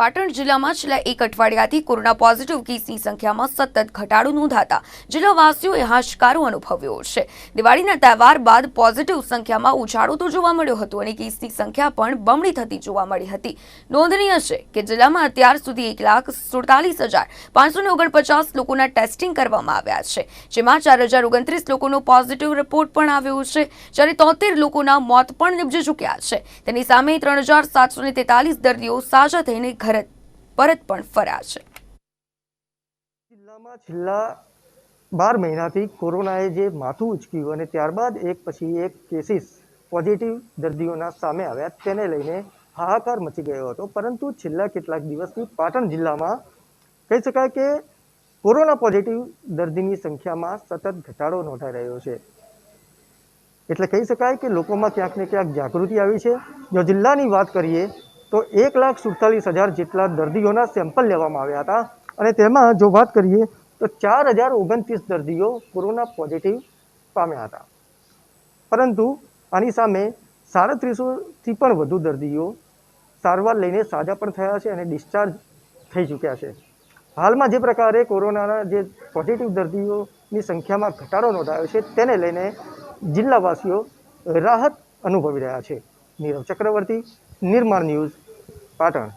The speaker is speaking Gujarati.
પાટણ જિલ્લામાં છેલ્લા એક અઠવાડિયાથી કોરોના પોઝિટિવ કેસની સંખ્યામાં સતત ઘટાડો નોંધાતા જિલ્લાવાસીઓએ હાશકારો અનુભવ્યો છે। દિવાળીના તહેવાર બાદ પોઝિટિવ સંખ્યામાં ઉછાળો તો જોવા મળ્યો હતો અને કેસની સંખ્યા પણ બમણી થતી જોવા મળી હતી। નોંધનીય છે કે જિલ્લામાં અત્યાર સુધી 1,47,549 લોકોના ટેસ્ટિંગ કરવામાં આવ્યા છે, જેમાં 4,029 લોકોનો પોઝિટિવ રિપોર્ટ પણ આવ્યો છે, જ્યારે 73 લોકોના મોત પણ નિપજી ચૂક્યા છે। તેની સામે 3,743 દર્દીઓ સાજા થઈને પરત પણ ફર્યા છે। જિલ્લામાં છેલ્લા 12 મહિનાથી કોરોનાએ જે માથું ઉચક્યું અને ત્યારબાદ એક પછી એક કેસીસ પોઝિટિવ દર્દીઓના સામે આવ્યા, તેને લઈને હાહાકાર મચી ગયો હતો। પરંતુ છેલ્લા કેટલાક દિવસથી પાટણ જિલ્લામાં કહી શકાય કે કોરોના પોઝિટિવ દર્દીની સંખ્યામાં સતત ઘટાડો નોંધાઈ રહ્યો છે। એટલે કહી શકાય કે લોકોમાં ક્યાંક ને ક્યાંક જાગૃતિ આવી છે। જો જિલ્લાની વાત કરીએ તો 1,47,000 જેટલા દર્દીઓના સેમ્પલ લેવામાં આવ્યા હતા અને તેમાં જો વાત કરીએ તો 4,029 દર્દીઓ કોરોના પોઝિટિવ પામ્યા હતા। પરંતુ આની સામે 350થી પણ વધુ દર્દીઓ સારવાર લઈને સાજા પણ થયા છે અને ડિસ્ચાર્જ થઈ ચૂક્યા છે। હાલમાં જે પ્રકારે કોરોનાના જે પોઝિટિવ દર્દીઓની સંખ્યામાં ઘટાડો નોંધાયો છે, તેને લઈને જિલ્લાવાસીઓ રાહત અનુભવી રહ્યા છે। નીરવ ચક્રવર્તી, નિર્માણ ન્યૂઝ, પાટણ।